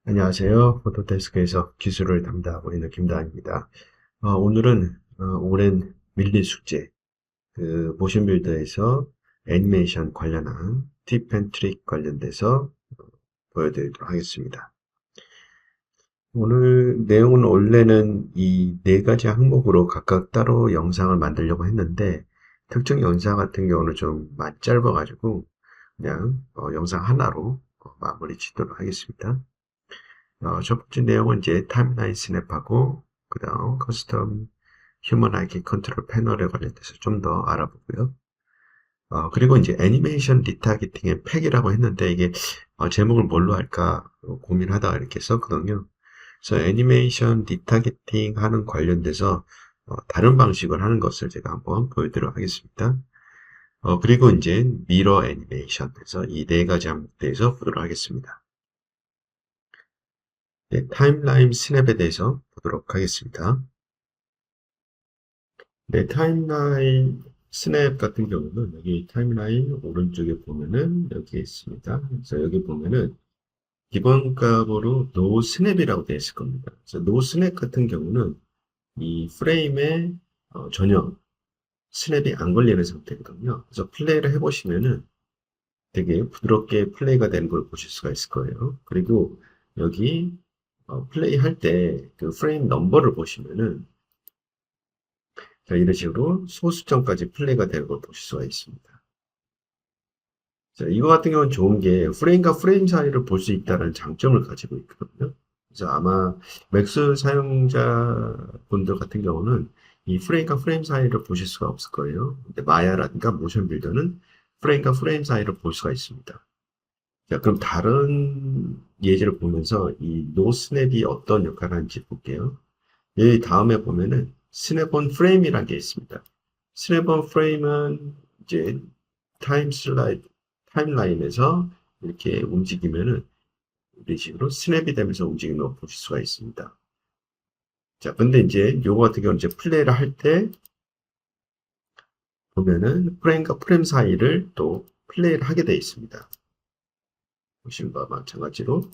안녕하세요. 포토데스크에서 기술을 담당하고 있는 김다은입니다. 오늘은 오랜 밀린 숙제, 모션 빌더에서 애니메이션 관련한 팁 앤 트릭 관련돼서 보여드리도록 하겠습니다. 오늘 내용은 원래는 이 네 가지 항목으로 각각 따로 영상을 만들려고 했는데 특정 영상 같은 경우는 좀 많이 짧아가지고 그냥 영상 하나로 마무리 짓도록 하겠습니다. 첫 번째 내용은 이제 타임라인 스냅하고 그 다음 커스텀 휴먼 아이키 컨트롤 패널에 관련돼서 좀 더 알아보고요. 그리고 이제 애니메이션 리타겟팅의 팩이라고 했는데 이게 제목을 뭘로 할까 고민하다가 이렇게 썼거든요. 그래서 애니메이션 리타겟팅 하는 관련돼서 다른 방식을 하는 것을 제가 한번 보여드리도록 하겠습니다. 그리고 이제 미러 애니메이션에서 이 네 가지 항목에 대해서 보도록 하겠습니다. 네, 타임라인 스냅에 대해서 보도록 하겠습니다. 네, 타임라인 스냅 같은 경우는 여기 타임라인 오른쪽에 보면은 여기에 있습니다. 그래서 여기 보면은 기본 값으로 노 스냅이라고 되어 있을 겁니다. 그래서 노 스냅 같은 경우는 이 프레임에 전혀 스냅이 안 걸리는 상태거든요. 그래서 플레이를 해보시면은 되게 부드럽게 플레이가 되는 걸 보실 수가 있을 거예요. 그리고 여기 플레이 할 때 그 프레임 넘버를 보시면은 자, 이런 식으로 소수점까지 플레이가 되는 걸 보실 수가 있습니다. 자, 이거 같은 경우는 좋은 게 프레임과 프레임 사이를 볼 수 있다는 장점을 가지고 있거든요. 그래서 아마 맥스 사용자분들 같은 경우는 이 프레임과 프레임 사이를 보실 수가 없을 거예요. 근데 마야라든가 모션 빌더는 프레임과 프레임 사이를 볼 수가 있습니다. 자, 그럼 다른 예제를 보면서 이 노스냅이 어떤 역할을 하는지 볼게요. 여기 다음에 보면은 스냅온 프레임이라는 게 있습니다. 스냅온 프레임은 이제 타임라인에서 이렇게 움직이면은 이런 식으로 스냅이 되면서 움직이는 걸 보실 수가 있습니다. 자, 근데 이제 요거 같은 경우는 이제 플레이를 할 때 보면은 프레임과 프레임 사이를 또 플레이를 하게 되어 있습니다. 보시는 바와 마찬가지로.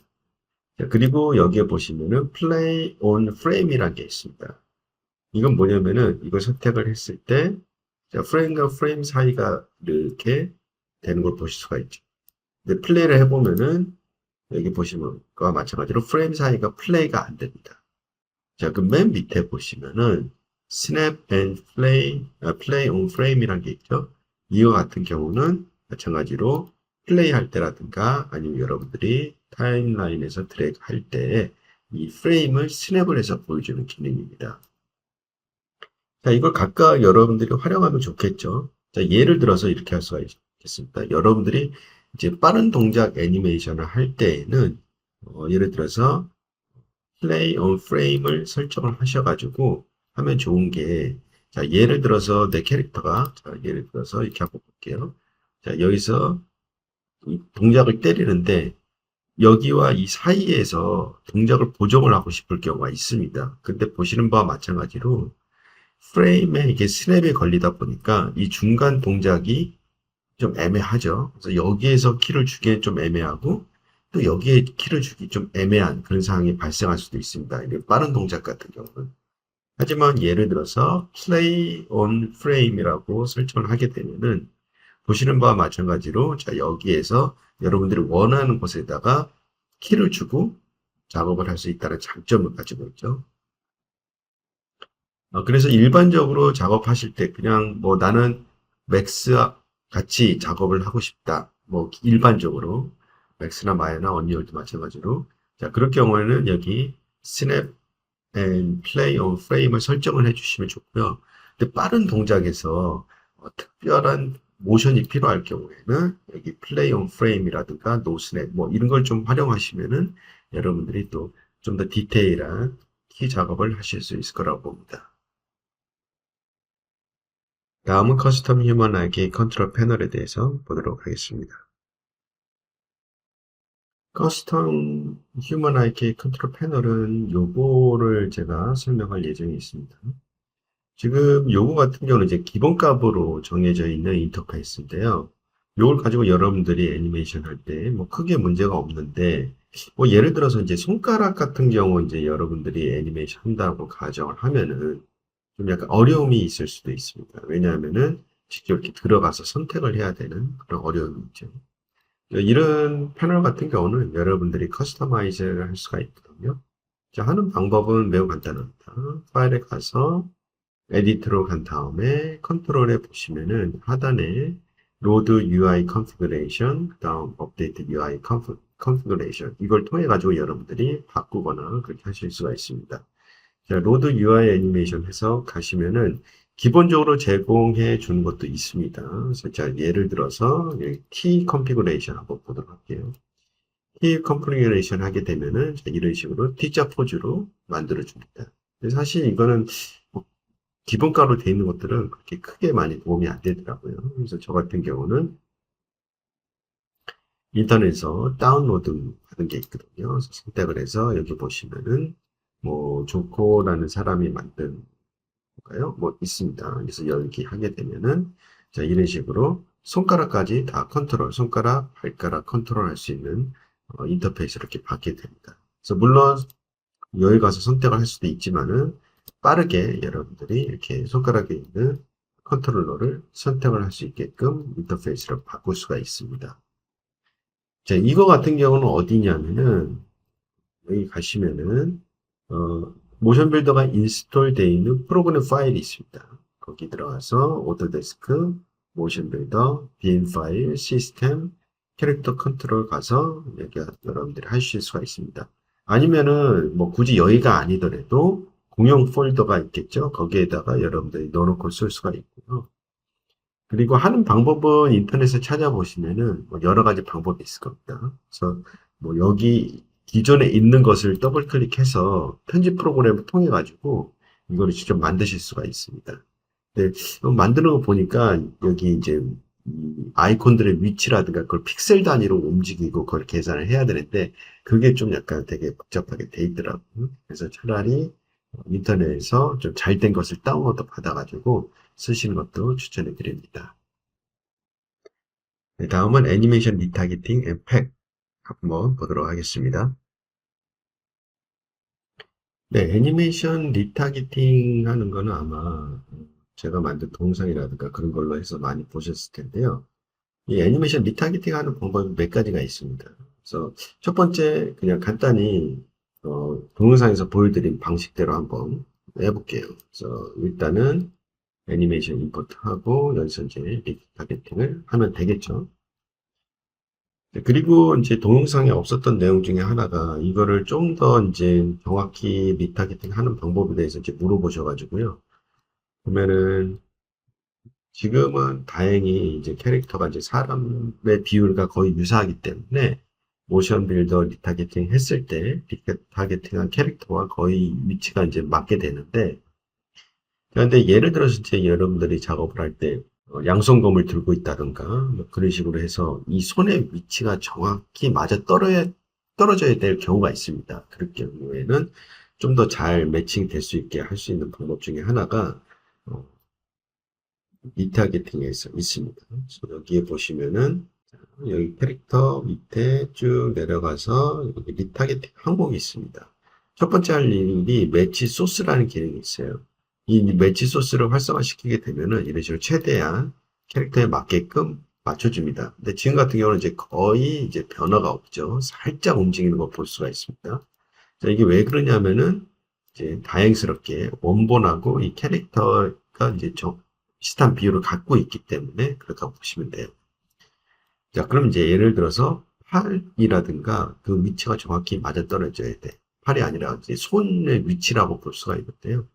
자, 그리고 여기에 보시면은 플레이 온 프레임이라는 게 있습니다. 이건 뭐냐면은 이걸 선택을 했을 때 자, 프레임과 프레임 사이가 이렇게 되는 걸 보실 수가 있죠. 근데 플레이를 해보면은 여기 보시면 그와 마찬가지로 프레임 사이가 플레이가 안 됩니다. 자, 그 맨 밑에 보시면은 snap and play on frame이라는 게 있죠. 이와 같은 경우는 마찬가지로 플레이 할 때라든가 아니면 여러분들이 타임라인에서 드래그 할 때 이 프레임을 스냅을 해서 보여주는 기능입니다. 자, 이걸 각각 여러분들이 활용하면 좋겠죠. 자, 예를 들어서 이렇게 할 수가 있겠습니다. 여러분들이 이제 빠른 동작 애니메이션을 할 때에는 예를 들어서 플레이 on frame을 설정을 하셔가지고 하면 좋은 게 자, 예를 들어서 내 캐릭터가 자, 예를 들어서 이렇게 한번 볼게요. 자, 여기서 이 동작을 때리는데 여기와 이 사이에서 동작을 보정을 하고 싶을 경우가 있습니다. 근데 보시는 바와 마찬가지로 프레임에 이게 스냅이 걸리다 보니까 이 중간 동작이 좀 애매하죠. 그래서 여기에서 키를 주기엔 좀 애매하고 또 여기에 키를 주기 좀 애매한 그런 상황이 발생할 수도 있습니다. 이게 빠른 동작 같은 경우는. 하지만 예를 들어서 play on frame이라고 설정을 하게 되면은 보시는 바와 마찬가지로 자 여기에서 여러분들이 원하는 곳에다가 키를 주고 작업을 할 수 있다는 장점을 가지고 있죠. 그래서 일반적으로 작업하실 때 그냥 뭐 나는 맥스 같이 작업을 하고 싶다. 뭐 일반적으로 맥스나 마야나 언리얼도 마찬가지로 자 그럴 경우에는 여기 스냅 앤 플레이 온 프레임을 설정을 해주시면 좋고요. 근데 빠른 동작에서 특별한 모션이 필요할 경우에는 여기 플레이 온 프레임이라든가 노 스냅 뭐 이런 걸 좀 활용하시면은 여러분들이 또 좀 더 디테일한 키 작업을 하실 수 있을 거라고 봅니다. 다음은 커스텀 휴먼 아이키 컨트롤 패널에 대해서 보도록 하겠습니다. 커스텀 휴먼 아이키 컨트롤 패널은 요거를 제가 설명할 예정이 있습니다. 지금 요거 같은 경우는 이제 기본값으로 정해져 있는 인터페이스인데요. 요걸 가지고 여러분들이 애니메이션 할 때 뭐 크게 문제가 없는데 뭐 예를 들어서 이제 손가락 같은 경우 이제 여러분들이 애니메이션 한다고 가정을 하면은 좀 약간 어려움이 있을 수도 있습니다. 왜냐하면은 직접 이렇게 들어가서 선택을 해야 되는 그런 어려움이 있죠. 이런 패널 같은 경우는 여러분들이 커스터마이즈를 할 수가 있거든요. 자, 하는 방법은 매우 간단합니다. 파일에 가서 에디트로 간 다음에 컨트롤에 보시면은 하단에 로드 UI 컨피그레이션, 그 다음 업데이트 UI 컨피그레이션 이걸 통해 가지고 여러분들이 바꾸거나 그렇게 하실 수가 있습니다. 자, 로드 UI 애니메이션 해서 가시면은 기본적으로 제공해 주는 것도 있습니다. 그래서 자, 예를 들어서 여기 T 컨피그레이션 한번 보도록 할게요. T 컨피그레이션 하게 되면은 자, 이런 식으로 T자 포즈로 만들어 줍니다. 사실 이거는 뭐 기본가로 되어 있는 것들은 그렇게 크게 많이 도움이 안 되더라고요. 그래서 저 같은 경우는 인터넷에서 다운로드 하는 게 있거든요. 그래서 선택을 해서 여기 보시면은 뭐 조코라는 사람이 만든 가요? 뭐 있습니다. 그래서 여기 하게 되면은 자 이런 식으로 손가락까지 다 컨트롤, 손가락, 발가락 컨트롤 할 수 있는 인터페이스를 이렇게 받게 됩니다. 그래서 물론 여기 가서 선택을 할 수도 있지만은 빠르게 여러분들이 이렇게 손가락에 있는 컨트롤러를 선택을 할 수 있게끔 인터페이스를 바꿀 수가 있습니다. 자, 이거 같은 경우는 어디냐면은 여기 가시면은 모션 빌더가 인스톨 되어 있는 프로그램 파일이 있습니다. 거기 들어가서 오토데스크, 모션 빌더, 빈 파일, 시스템, 캐릭터 컨트롤 가서 여기 여러분들이 하실 수가 있습니다. 아니면은 뭐 굳이 여기가 아니더라도 공용 폴더가 있겠죠. 거기에다가 여러분들이 넣어놓고 쓸 수가 있고요. 그리고 하는 방법은 인터넷에 찾아보시면은 뭐 여러 가지 방법이 있을 겁니다. 그래서 뭐 여기 기존에 있는 것을 더블 클릭해서 편집 프로그램을 통해 가지고 이거를 직접 만드실 수가 있습니다. 근데 만드는 거 보니까 여기 이제 이 아이콘들의 위치라든가 그걸 픽셀 단위로 움직이고 그걸 계산을 해야 되는데 그게 좀 약간 되게 복잡하게 돼 있더라고요. 그래서 차라리 인터넷에서 좀 잘 된 것을 다운로드 받아가지고 쓰시는 것도 추천해 드립니다. 네, 다음은 애니메이션 리타겟팅 앤 팩 한번 보도록 하겠습니다. 네, 애니메이션 리타겟팅 하는 거는 아마 제가 만든 동영상이라든가 그런 걸로 해서 많이 보셨을 텐데요. 이 애니메이션 리타겟팅 하는 방법이 몇 가지가 있습니다. 그래서 첫 번째 그냥 간단히 동영상에서 보여드린 방식대로 한번 해볼게요. 그래서 일단은 애니메이션 임포트하고 여기서 이제 리타겟팅을 하면 되겠죠. 네, 그리고 이제 동영상에 없었던 내용 중에 하나가 이거를 좀 더 이제 정확히 리타겟팅 하는 방법에 대해서 이제 물어보셔가지고요. 보면은 지금은 다행히 이제 캐릭터가 이제 사람의 비율과 거의 유사하기 때문에 모션 빌더 리타겟팅 했을 때 리타겟팅한 캐릭터와 거의 위치가 이제 맞게 되는데 그런데 예를 들어서 이제 여러분들이 작업을 할 때 양손검을 들고 있다든가 뭐 그런 식으로 해서 이 손의 위치가 정확히 맞아 떨어져야 될 경우가 있습니다. 그럴 경우에는 좀 더 잘 매칭 될 수 있게 할 수 있는 방법 중에 하나가 어, 리타겟팅에서 있습니다. 그래서 여기에 보시면은 여기 캐릭터 밑에 쭉 내려가서 여기 리타겟팅 항목이 있습니다. 첫 번째 할 일이 매치 소스라는 기능이 있어요. 이 매치 소스를 활성화시키게 되면은 이런 식으로 최대한 캐릭터에 맞게끔 맞춰줍니다. 근데 지금 같은 경우는 이제 거의 이제 변화가 없죠. 살짝 움직이는 거 볼 수가 있습니다. 자, 이게 왜 그러냐면은 이제 다행스럽게 원본하고 이 캐릭터가 이제 비슷한 비율을 갖고 있기 때문에 그렇다고 보시면 돼요. 자, 그럼 이제 예를 들어서 팔이라든가 그 위치가 정확히 맞아떨어져야 돼. 팔이 아니라 이제 손의 위치라고 볼 수가 있는데요.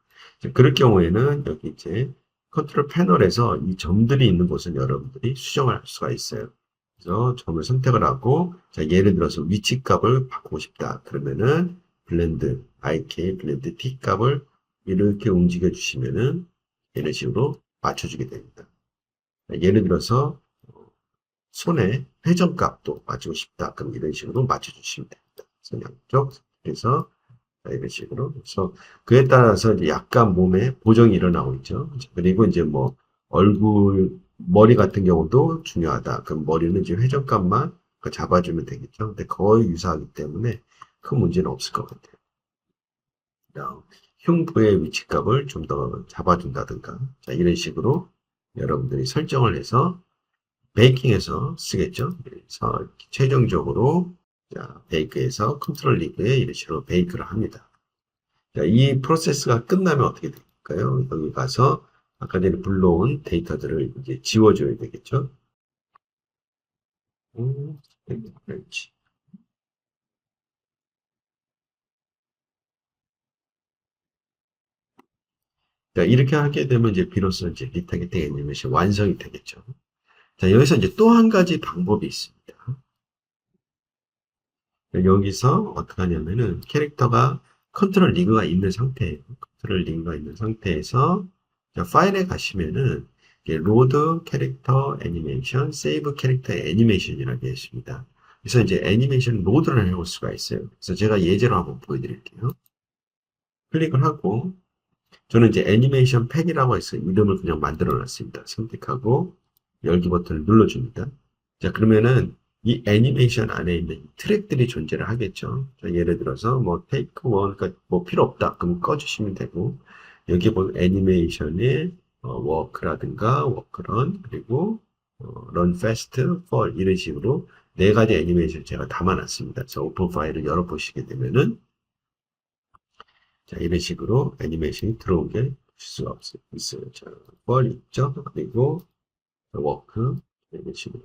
그럴 경우에는 여기 이제 컨트롤 패널에서 이 점들이 있는 곳은 여러분들이 수정할 수가 있어요. 그래서 점을 선택을 하고, 자, 예를 들어서 위치 값을 바꾸고 싶다. 그러면은 블렌드, IK, 블렌드 T 값을 이렇게 움직여 주시면은 이런 식으로 맞춰주게 됩니다. 예를 들어서 손의 회전값도 맞추고 싶다. 그럼 이런 식으로 맞춰주시면 됩니다. 그래서 양쪽, 그래서 이런 식으로. 그래서 그에 따라서 이제 약간 몸에 보정이 일어나고 있죠. 그리고 이제 뭐 얼굴, 머리 같은 경우도 중요하다. 그럼 머리는 이제 회전값만 잡아주면 되겠죠. 근데 거의 유사하기 때문에 큰 문제는 없을 것 같아요. 그냥 흉부의 위치값을 좀 더 잡아준다든가, 자, 이런 식으로 여러분들이 설정을 해서 베이킹해서 쓰겠죠. 그래서 최종적으로 자, 베이크해서 컨트롤 리그에 이런 식으로 베이크를 합니다. 자, 이 프로세스가 끝나면 어떻게 될까요? 여기 가서 아까 전에 불러온 데이터들을 이제 지워줘야 되겠죠. 그렇지. 자, 이렇게 하게 되면 이제 비로소 이제 리타겟팅 애니메이션 완성이 되겠죠. 자, 여기서 이제 또 한 가지 방법이 있습니다. 여기서 어떻게 하냐면은 캐릭터가 컨트롤 리그가 있는 상태예요. 컨트롤 리그가 있는 상태에서 자, 파일에 가시면은 로드 캐릭터 애니메이션, 세이브 캐릭터 애니메이션이라고 되어 있습니다. 그래서 이제 애니메이션 로드를 해볼 수가 있어요. 그래서 제가 예제로 한번 보여드릴게요. 클릭을 하고 저는 이제 애니메이션 팩이라고 해서 이름을 그냥 만들어 놨습니다. 선택하고 열기 버튼을 눌러줍니다. 자, 그러면은 이 애니메이션 안에 있는 트랙들이 존재를 하겠죠. 자, 예를 들어서 뭐 테이크 원, 그러니까 뭐 필요 없다. 그럼 꺼주시면 되고 여기 보면 애니메이션의 워크라든가 워크런 그리고 런 패스트, 펄 이런 식으로 네 가지 애니메이션 제가 담아놨습니다. 그래서 오픈 파일을 열어보시게 되면은 자, 이런 식으로 애니메이션이 들어온 게 볼 수가 있어요. 자, 뻘 있죠? 그리고 워크, 이런 식으로.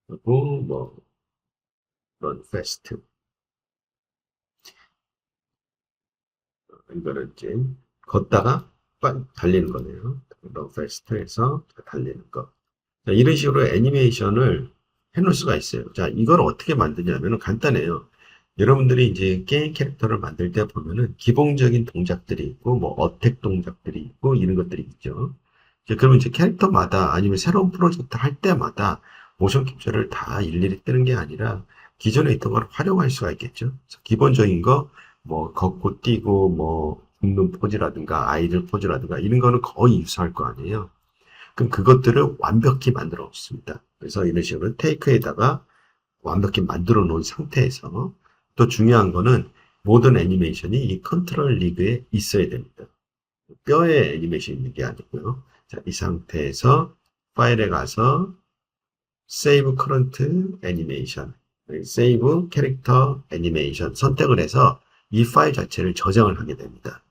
그리고 뭐, 런 페스트. 이거를 이제 걷다가 빨리 달리는 거네요. 런 페스트에서 달리는 거. 자, 이런 식으로 애니메이션을 해놓을 수가 있어요. 자, 이걸 어떻게 만드냐면 간단해요. 여러분들이 이제 게임 캐릭터를 만들 때 보면은 기본적인 동작들이 있고, 뭐, 어택 동작들이 있고, 이런 것들이 있죠. 그러면 이제 캐릭터마다 아니면 새로운 프로젝트 할 때마다 모션 캡처를 다 일일이 뜨는 게 아니라 기존에 있던 걸 활용할 수가 있겠죠. 그래서 기본적인 거, 뭐, 걷고 뛰고, 뭐, 굽는 포즈라든가, 아이들 포즈라든가, 이런 거는 거의 유사할 거 아니에요. 그럼 그것들을 완벽히 만들어 놓습니다. 그래서 이런 식으로 테이크에다가 완벽히 만들어 놓은 상태에서 또 중요한 거는 모든 애니메이션이 이 컨트롤 리그에 있어야 됩니다. 뼈에 애니메이션이 있는 게 아니고요. 자, 이 상태에서 파일에 가서 Save Current Animation, Save Character Animation 선택을 해서 이 파일 자체를 저장을 하게 됩니다.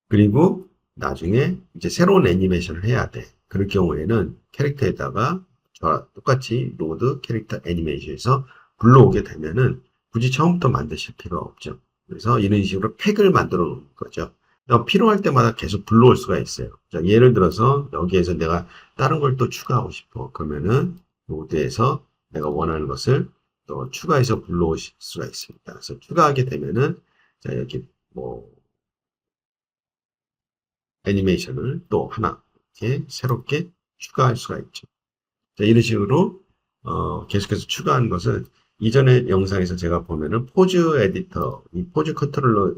그리고 나중에 이제 새로운 애니메이션을 해야 돼. 그럴 경우에는 캐릭터에다가 저와 똑같이 로드 캐릭터 애니메이션에서 불러오게 되면은 굳이 처음부터 만드실 필요가 없죠. 그래서 이런 식으로 팩을 만들어 놓는 거죠. 필요할 때마다 계속 불러올 수가 있어요. 자, 예를 들어서 여기에서 내가 다른 걸 또 추가하고 싶어. 그러면은 로드에서 내가 원하는 것을 또 추가해서 불러오실 수가 있습니다. 그래서 추가하게 되면은 자, 여기 뭐 애니메이션을 또 하나 이렇게 새롭게 추가할 수가 있죠. 자, 이런 식으로 계속해서 추가하는 것은 이전의 영상에서 제가 보면은 포즈 에디터, 이 포즈 컨트롤러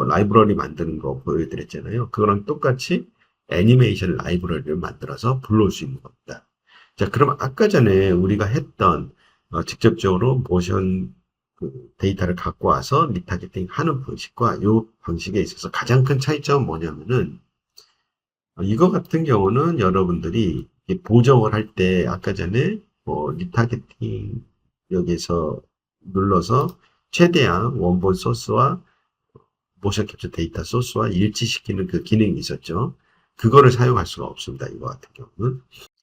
라이브러리 만드는 거 보여드렸잖아요. 그거랑 똑같이 애니메이션 라이브러리를 만들어서 불러올 수 있는 겁니다. 자, 그럼 아까 전에 우리가 했던 직접적으로 모션 그 데이터를 갖고 와서 리타겟팅 하는 방식과 이 방식에 있어서 가장 큰 차이점은 뭐냐면은 이거 같은 경우는 여러분들이 보정을 할 때 아까 전에 뭐 리타겟팅 여기서 눌러서 최대한 원본 소스와 모션 캡처 데이터 소스와 일치시키는 그 기능이 있었죠. 그거를 사용할 수가 없습니다. 이거 같은 경우는.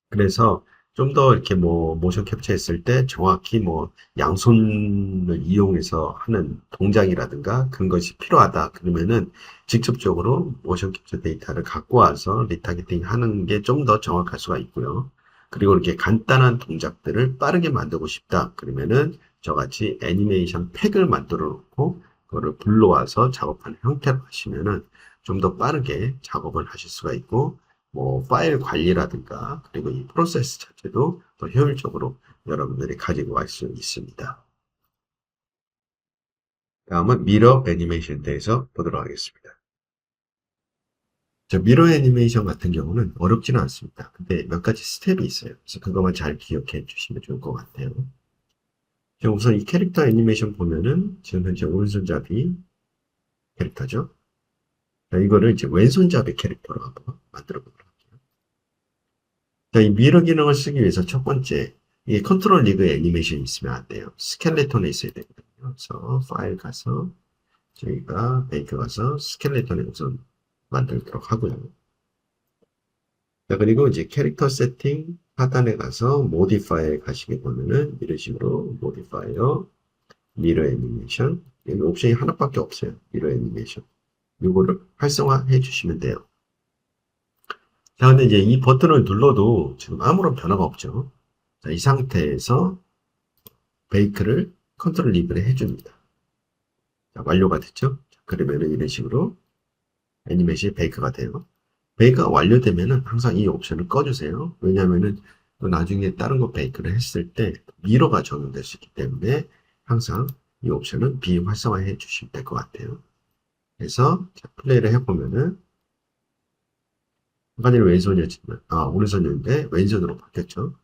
그래서 좀 더 이렇게 뭐 모션 캡처했을 때 정확히 뭐 양손을 이용해서 하는 동작이라든가 그런 것이 필요하다. 그러면은 직접적으로 모션 캡처 데이터를 갖고 와서 리타겟팅 하는 게 좀 더 정확할 수가 있고요. 그리고 이렇게 간단한 동작들을 빠르게 만들고 싶다. 그러면은 저같이 애니메이션 팩을 만들어 놓고 그거를 불러와서 작업하는 형태로 하시면은 좀 더 빠르게 작업을 하실 수가 있고 뭐 파일 관리라든가 그리고 이 프로세스 자체도 더 효율적으로 여러분들이 가지고 갈 수 있습니다. 다음은 미러 애니메이션에 대해서 보도록 하겠습니다. 자, 미러 애니메이션 같은 경우는 어렵지는 않습니다. 근데 몇 가지 스텝이 있어요. 그래서 그것만 잘 기억해 주시면 좋을 것 같아요. 자, 우선 이 캐릭터 애니메이션 보면은 지금 현재 오른손잡이 캐릭터죠. 자, 이거를 이제 왼손잡이 캐릭터로 한번 만들어 보도록 할게요. 자, 이 미러 기능을 쓰기 위해서 첫 번째, 이게 컨트롤 리그 애니메이션이 있으면 안 돼요. 스켈레톤에 있어야 되거든요. 그래서 파일 가서 저희가 베이크 가서 스켈레톤에 우선 만들도록 하고요. 자, 그리고 이제 캐릭터 세팅 하단에 가서 모디파이에 가시게 보면은 이런 식으로 모디파이어, 미러 애니메이션, 여기 옵션이 하나밖에 없어요. 미러 애니메이션. 이거를 활성화해 주시면 돼요. 자, 근데 이제 이 버튼을 눌러도 지금 아무런 변화가 없죠. 자, 이 상태에서 베이크를 컨트롤 리브를 해줍니다. 자, 완료가 됐죠? 자, 그러면은 이런 식으로 애니메이션이 베이크가 돼요. 베이크가 완료되면은 항상 이 옵션을 꺼주세요. 왜냐하면은 또 나중에 다른 거 베이크를 했을 때 미러가 적용될 수 있기 때문에 항상 이 옵션은 비활성화해 주시면 될 것 같아요. 그래서 플레이를 해보면은 아까는 왼손이었지만 오른손이었는데 왼손으로 바뀌었죠.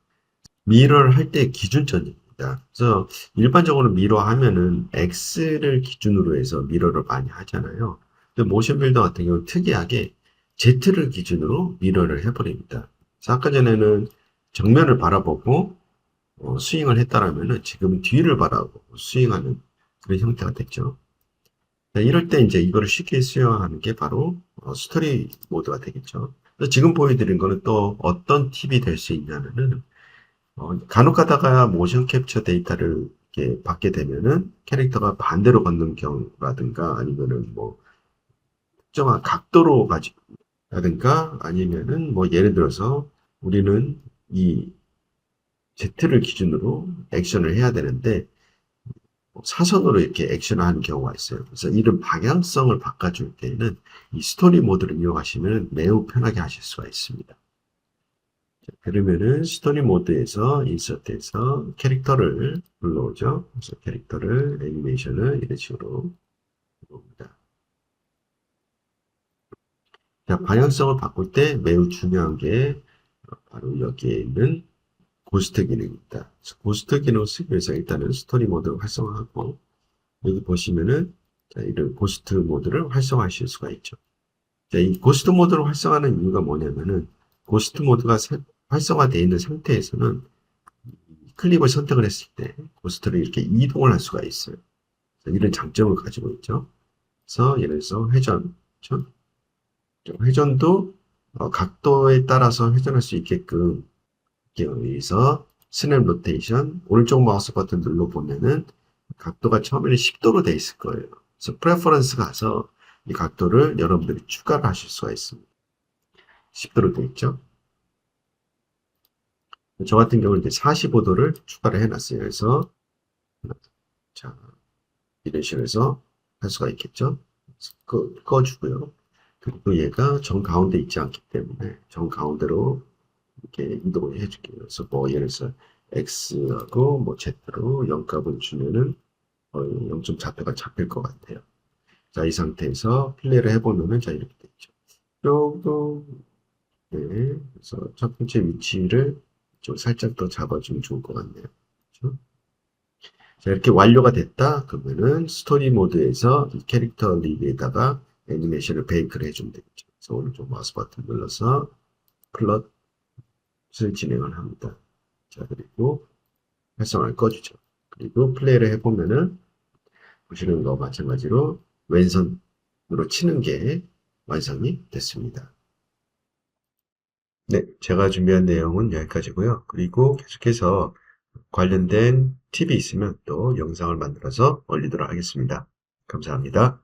미러를 할 때 기준점입니다. 그래서 일반적으로 미러 하면은 X를 기준으로 해서 미러를 많이 하잖아요. 근데 모션 빌더 같은 경우는 특이하게 Z를 기준으로 미러를 해버립니다. 그래서 아까 전에는 정면을 바라보고 스윙을 했다라면은 지금은 뒤를 바라보고 스윙하는 그런 형태가 됐죠. 자, 이럴 때 이제 이거를 쉽게 수행하는 게 바로 스토리 모드가 되겠죠. 그래서 지금 보여드린 거는 또 어떤 팁이 될 수 있냐면은 간혹 가다가 모션 캡처 데이터를 이렇게 받게 되면은 캐릭터가 반대로 걷는 경우라든가 아니면은 뭐 특정한 각도로 가지고 라든가 아니면은 뭐 예를 들어서 우리는 이 Z를 기준으로 액션을 해야 되는데 사선으로 이렇게 액션을 하는 경우가 있어요. 그래서 이런 방향성을 바꿔줄 때는 이 스토리 모드를 이용하시면 매우 편하게 하실 수가 있습니다. 그러면은 스토리 모드에서 인서트에서 캐릭터를 불러오죠. 그래서 캐릭터를 애니메이션을 이런 식으로 봅니다. 자, 방향성을 바꿀 때 매우 중요한 게 바로 여기에 있는 고스트 기능입니다. 고스트 기능을 쓰기 위해서 일단은 스토리 모드를 활성화하고 여기 보시면은 자, 이런 고스트 모드를 활성화하실 수가 있죠. 자, 이 고스트 모드를 활성화하는 이유가 뭐냐면은 고스트 모드가 활성화되어 있는 상태에서는 클립을 선택을 했을 때 고스트를 이렇게 이동을 할 수가 있어요. 이런 장점을 가지고 있죠. 그래서 예를 들어서 회전, 그렇죠? 회전도 각도에 따라서 회전할 수 있게끔 여기서 스냅 로테이션 오른쪽 마우스 버튼 눌러보면은 각도가 처음에는 10도로 돼 있을 거예요. 그래서 프레퍼런스 가서 이 각도를 여러분들이 추가를 하실 수가 있습니다. 10도로 돼 있죠. 저 같은 경우는 이제 45도를 추가를 해놨어요. 그래서 자, 이런 식으로 해서 할 수가 있겠죠. 꺼주고요. 그리고 얘가 정 가운데 있지 않기 때문에 정 가운데로 이렇게 이동을 해줄게요. 그래서 뭐 예를 들어서 X하고 뭐 Z로 0값을 주면은 0.4표가 잡힐 것 같아요. 자, 이 상태에서 플레이를 해보면은 자, 이렇게 되죠. 조금, 네. 그래서 첫 번째 위치를 좀 살짝 더 잡아주면 좋을 것 같네요. 그렇죠? 자, 이렇게 완료가 됐다. 그러면은 스토리 모드에서 이 캐릭터 리그에다가 애니메이션을 베이크를 해주면 되겠죠. 그래서 오른쪽 마우스 버튼 눌러서 플롯을 진행을 합니다. 자, 그리고 활성화를 꺼주죠. 그리고 플레이를 해보면은 보시는 거와 마찬가지로 왼손으로 치는 게 완성이 됐습니다. 네, 제가 준비한 내용은 여기까지고요. 그리고 계속해서 관련된 팁이 있으면 또 영상을 만들어서 올리도록 하겠습니다. 감사합니다.